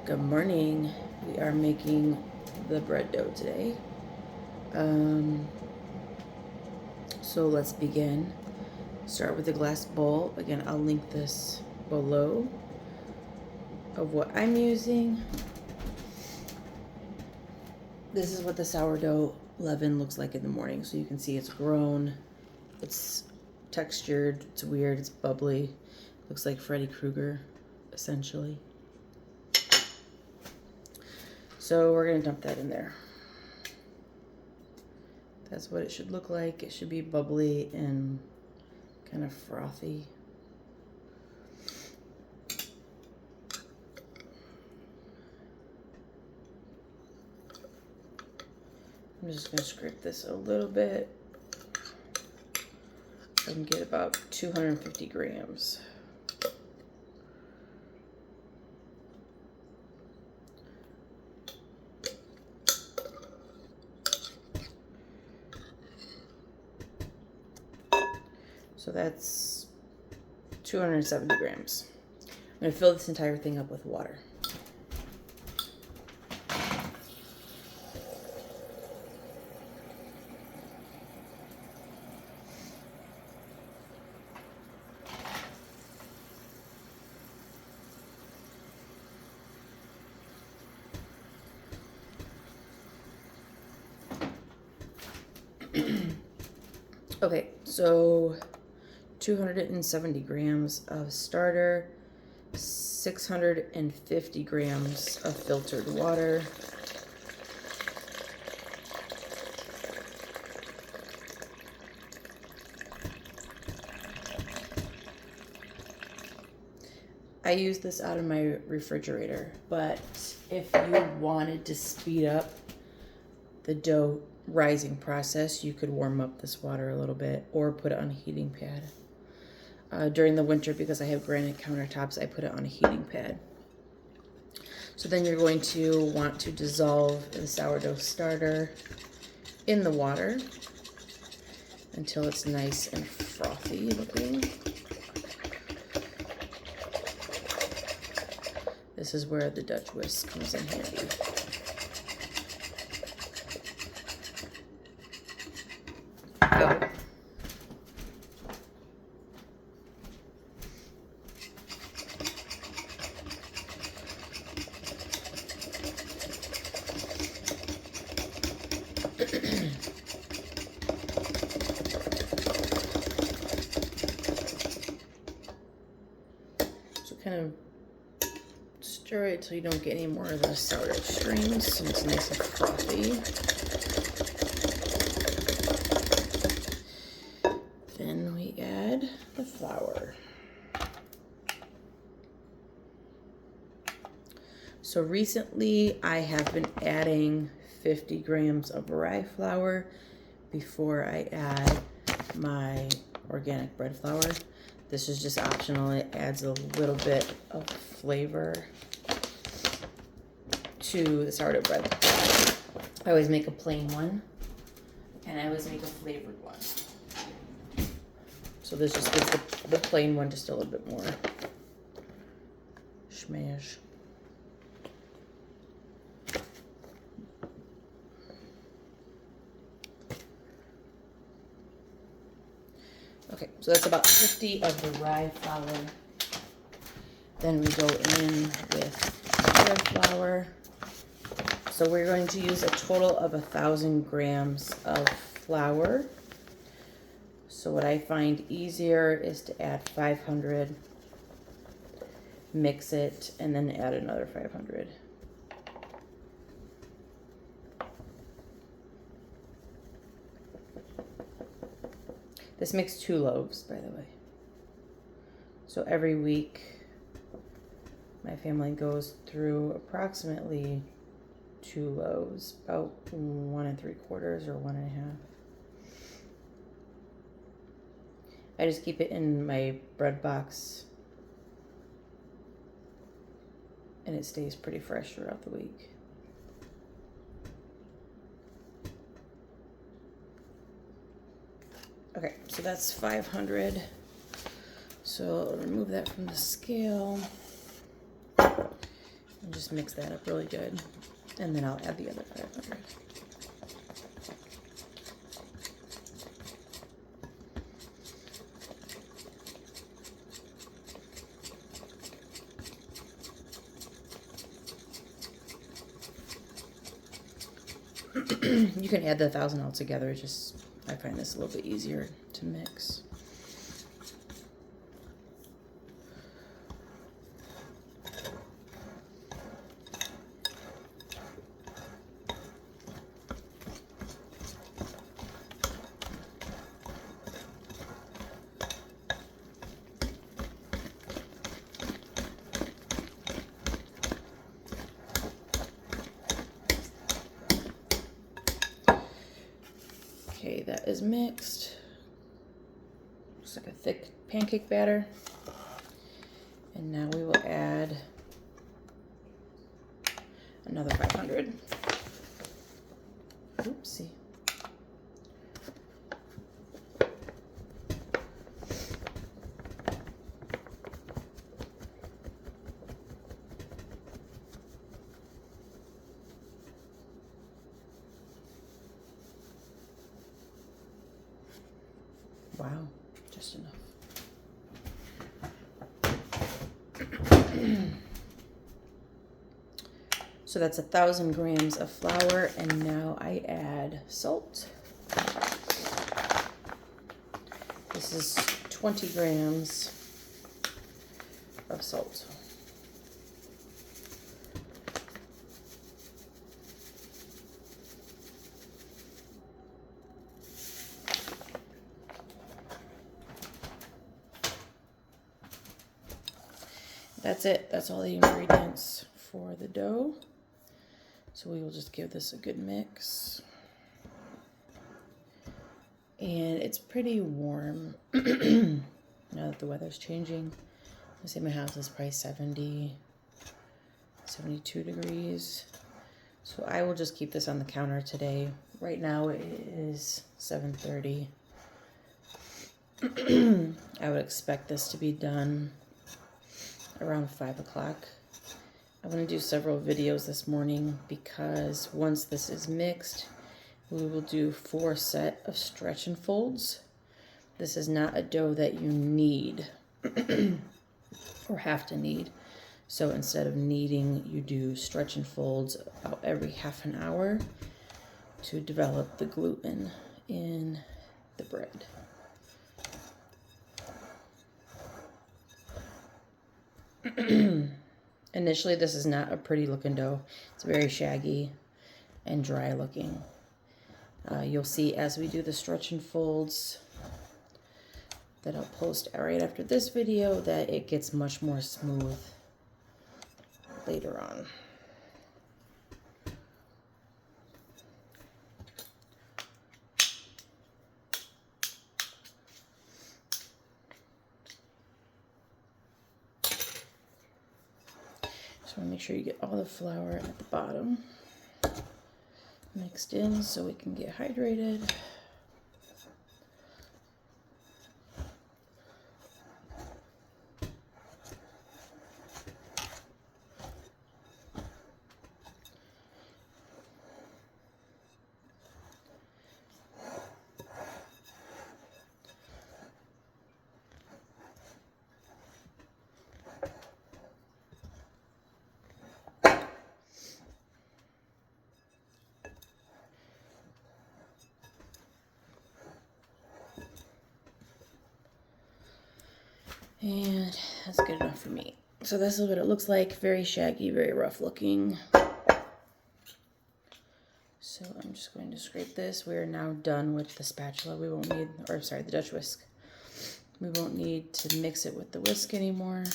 Good morning. We are making the bread dough today. So let's begin. Start with a glass bowl. Again, I'll link this below of what I'm using. This is what the sourdough leaven looks like in the morning. So you can see it's grown, it's textured, it's weird, it's bubbly. Looks like Freddy Krueger, essentially. So we're gonna dump that in there. That's what it should look like. It should be bubbly and kind of frothy. I'm just gonna scrape this a little bit. I can get about 250 grams. So that's 270 grams. I'm gonna fill this entire thing up with water. Okay, so 270 grams of starter, 650 grams of filtered water, I use this out of my refrigerator, but if you wanted to speed up the dough rising process, you could warm up this water a little bit or put it on a heating pad. During the winter, because I have granite countertops, I put it on a heating pad. So then you're going to want to dissolve the sourdough starter in the water until it's nice and frothy looking. This is where the Dutch whisk comes in handy. Go. So kind of stir it till you don't get any more of the sourdough strings, so it's nice and frothy. Then we add the flour. So recently I have been adding 50 grams of rye flour before I add my organic bread flour. This is just optional. It adds a little bit of flavor to the sourdough bread. I always make a plain one, and I always make a flavored one. So this just gives the plain one just a little bit more schmash. Okay, so that's about 50 of the rye flour. Then we go in with bread flour. So we're going to use a total of 1,000 grams of flour. So what I find easier is to add 500, mix it, and then add another 500. This makes 2 loaves, by the way. So every week, my family goes through approximately 2 loaves, about 1 3/4 or 1 1/2. I just keep it in my bread box, and it stays pretty fresh throughout the week. Okay, so that's 500. So I'll remove that from the scale. And just mix that up really good. And then I'll add the other 500. You can add the 1,000 all together, just I find this a little bit easier to mix. Okay, that is mixed. Looks like a thick pancake batter. And now we will add another 500. Oopsie. Wow, just enough. So that's 1,000 grams of flour, and now I add salt. This is 20 grams of salt. That's it. That's all the ingredients for the dough. So we will just give this a good mix. And it's pretty warm now that the weather's changing. I say my house is probably 70, 72 degrees. So I will just keep this on the counter today. Right now it is 7:30. I would expect this to be done around 5 o'clock. I'm going to do several videos this morning because once this is mixed, we will do 4 sets of stretch and folds. This is not a dough that you need or have to knead. So instead of kneading, you do stretch and folds about every half an hour to develop the gluten in the bread. Initially, this is not a pretty looking dough. It's very shaggy and dry looking. You'll see as we do the stretch and folds that I'll post right after this video that it gets much more smooth later on. Just want to make sure you get all the flour at the bottom mixed in so we can get hydrated. And that's good enough for me. So this is what it looks like. Very shaggy, very rough looking. So I'm just going to scrape this. We are now done with the spatula. We won't need, or sorry, the Dutch whisk. We won't need to mix it with the whisk anymore.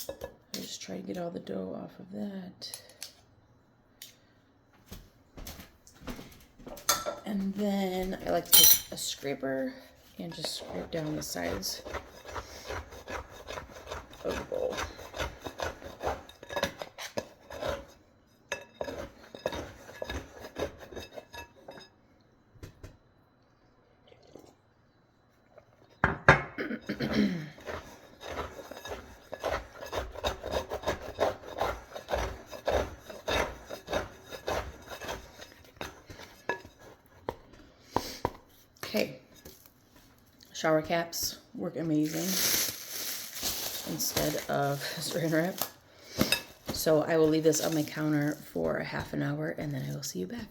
I just try to get all the dough off of that. And then I like to take a scraper and just scrape down the sides of the bowl. Okay. Shower caps work amazing instead of Saran wrap. So I will leave this on my counter for a half an hour and then I will see you back.